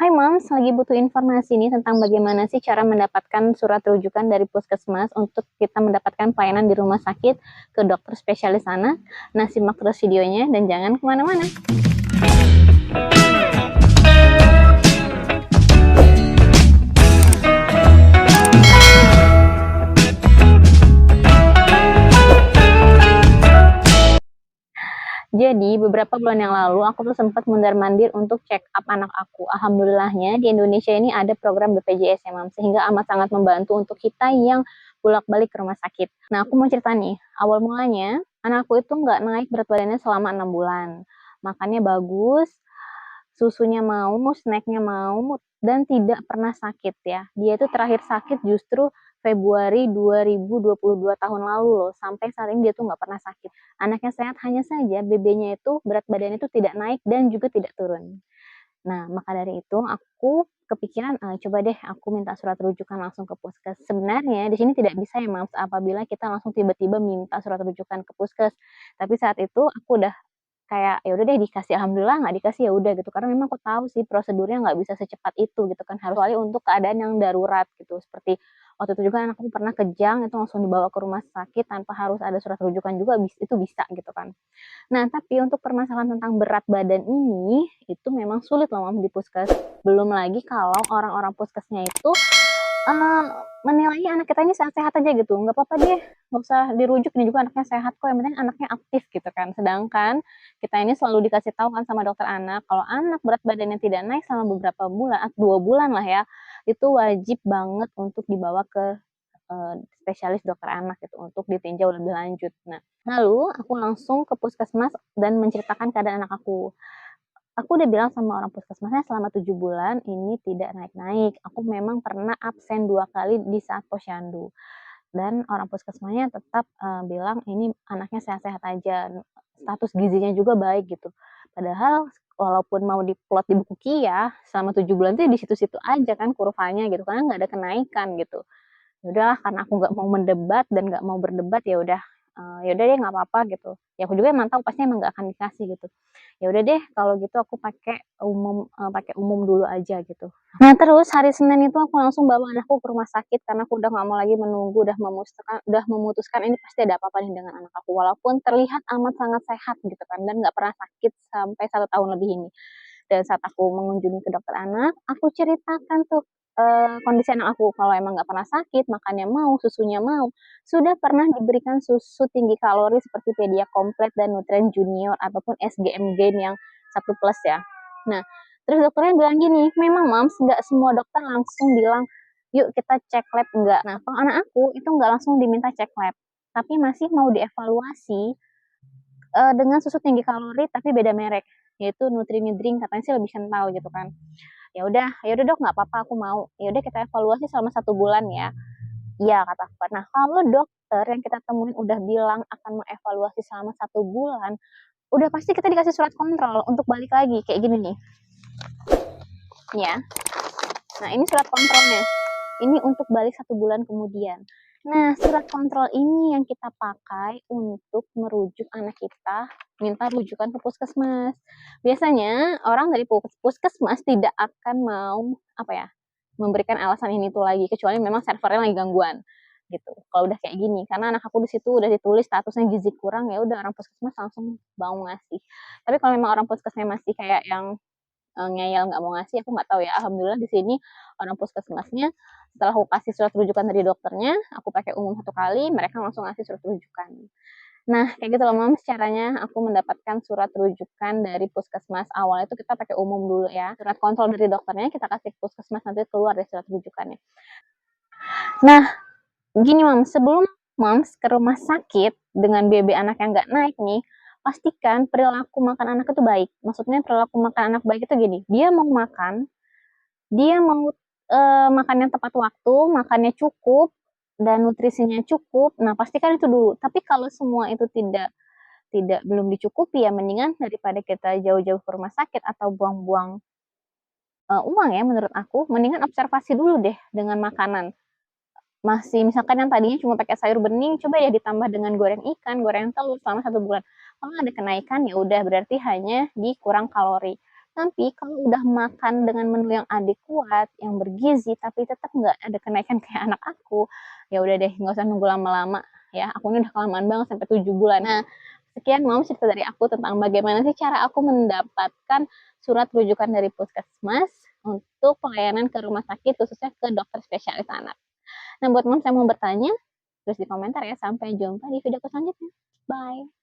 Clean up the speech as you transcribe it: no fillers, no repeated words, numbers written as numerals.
Hai Mams, lagi butuh informasi nih tentang bagaimana sih cara mendapatkan surat rujukan dari puskesmas untuk kita mendapatkan pelayanan di rumah sakit ke dokter spesialis anak. Nah, simak terus videonya dan jangan kemana-mana. Jadi, beberapa bulan yang lalu aku tuh sempat mondar-mandir untuk check up anak aku. Alhamdulillahnya di Indonesia ini ada program BPJS ya, Mam, sehingga amat sangat membantu untuk kita yang bolak-balik ke rumah sakit. Nah, aku mau cerita nih, awal mulanya anakku itu nggak naik berat badannya selama 6 bulan. Makannya bagus, susunya mau, snacknya mau, dan tidak pernah sakit ya. Dia itu terakhir sakit justru Februari 2022 tahun lalu loh, sampai saat ini dia tuh nggak pernah sakit. Anaknya sehat, hanya saja BB-nya itu berat badannya itu tidak naik dan juga tidak turun. Nah, maka dari itu aku kepikiran, coba deh aku minta surat rujukan langsung ke puskes. Sebenarnya di sini tidak bisa ya, Mams, apabila kita langsung tiba-tiba minta surat rujukan ke puskes. Tapi saat itu aku udah kayak, ya udah deh dikasih, alhamdulillah, nggak dikasih ya udah gitu. Karena memang aku tahu sih prosedurnya nggak bisa secepat itu gitu kan, harus kecuali untuk keadaan yang darurat gitu. Seperti waktu itu juga anakku pernah kejang, itu langsung dibawa ke rumah sakit tanpa harus ada surat rujukan juga, itu bisa gitu kan. Nah, tapi untuk permasalahan tentang berat badan ini, itu memang sulit loh Mam di puskes. Belum lagi kalau orang-orang puskesnya itu eee, menilai anak kita ini sehat-sehat aja gitu, nggak apa-apa deh, nggak usah dirujuk, ini juga anaknya sehat kok, yang penting anaknya aktif gitu kan. Sedangkan kita ini selalu dikasih tahu kan sama dokter anak, kalau anak berat badannya tidak naik selama beberapa bulan, 2 bulan lah ya, itu wajib banget untuk dibawa ke spesialis dokter anak gitu untuk ditinjau lebih lanjut. Nah, lalu aku langsung ke puskesmas dan menceritakan keadaan anak aku. Aku udah bilang sama orang puskesmasnya selama 7 bulan ini tidak naik-naik. Aku memang pernah absen 2 kali di saat posyandu. Dan orang puskesmasnya tetap, bilang ini anaknya sehat-sehat aja, status gizinya juga baik gitu. Padahal walaupun mau diplot di buku KIA, selama 7 bulan tuh di situ-situ aja kan kurvanya gitu, karena nggak ada kenaikan gitu. Ya udahlah karena aku nggak mau mendebat dan nggak mau berdebat, ya udah, ya udah deh nggak apa-apa gitu. Ya aku juga emang tahu pasti emang nggak akan dikasih gitu. Ya udah deh kalau gitu aku pakai umum dulu aja gitu. Nah terus hari Senin itu aku langsung bawa anakku ke rumah sakit karena aku udah nggak mau lagi menunggu, udah memutuskan ini pasti ada apa-apa nih dengan anak aku. Walaupun terlihat amat sangat sehat gitu kan dan nggak pernah sakit sampai 1 tahun lebih ini. Dan saat aku mengunjungi ke dokter anak, aku ceritakan tuh, kondisi anak aku kalau emang nggak pernah sakit, makannya mau, susunya mau, sudah pernah diberikan susu tinggi kalori seperti Pedia Komplit dan Nutren Junior ataupun SGM Gain yang 1+ ya. Nah, terus dokternya bilang gini, "Memang Mams, nggak semua dokter langsung bilang, 'Yuk kita cek lab,' enggak." Nah, kalau anak aku itu nggak langsung diminta cek lab, tapi masih mau dievaluasi dengan susu tinggi kalori tapi beda merek, yaitu Nutri-Nidring, katanya sih lebih kental gitu kan. Ya udah Dok, nggak apa-apa aku mau. Ya udah kita evaluasi selama 1 bulan ya. Iya kata aku. Nah kalau dokter yang kita temuin udah bilang akan mengevaluasi selama 1 bulan, udah pasti kita dikasih surat kontrol untuk balik lagi kayak gini nih. Ya. Nah ini surat kontrolnya. Ini untuk balik 1 bulan kemudian. Nah, surat kontrol ini yang kita pakai untuk merujuk anak kita, minta rujukan ke puskesmas. Biasanya orang dari puskesmas tidak akan mau, apa ya, memberikan alasan ini tuh lagi, kecuali memang servernya lagi gangguan, gitu. Kalau udah kayak gini, karena anak aku di situ udah ditulis statusnya gizi kurang, ya udah orang puskesmas langsung mau ngasih. Tapi kalau memang orang puskesmasnya masih kayak yang ngeyel nggak mau ngasih, aku nggak tahu ya. Alhamdulillah di sini orang puskesmasnya setelah aku kasih surat rujukan dari dokternya, aku pakai umum 1 kali, mereka langsung ngasih surat rujukan. Nah, kayak gitu loh Mams caranya aku mendapatkan surat rujukan dari puskesmas. Awalnya itu kita pakai umum dulu ya, surat kontrol dari dokternya kita kasih ke puskesmas, nanti keluar deh surat rujukannya. Nah, gini Mams, sebelum Mams ke rumah sakit dengan BB anak yang nggak naik nih, pastikan perilaku makan anak itu baik. Maksudnya perilaku makan anak baik itu gini, dia mau makan, dia mau makannya tepat waktu, makannya cukup, dan nutrisinya cukup. Nah, pastikan itu dulu. Tapi kalau semua itu belum dicukupi, ya mendingan daripada kita jauh-jauh ke rumah sakit atau buang-buang uang ya menurut aku, mendingan observasi dulu deh dengan makanan. Masih misalkan yang tadinya cuma pakai sayur bening, coba ya ditambah dengan goreng ikan, goreng telur selama 1 bulan. Kalau ada kenaikan, ya udah berarti hanya di kurang kalori. Tapi kalau udah makan dengan menu yang adekuat, yang bergizi, tapi tetap nggak ada kenaikan kayak anak aku, ya udah deh nggak usah nunggu lama-lama ya. Aku ini udah kelamaan banget sampai 7 bulan. Nah, sekian cerita dari aku tentang bagaimana sih cara aku mendapatkan surat rujukan dari puskesmas untuk pelayanan ke rumah sakit khususnya ke dokter spesialis anak. Nah, buat Moms yang mau bertanya, tulis di komentar ya. Sampai jumpa di videoku selanjutnya. Bye.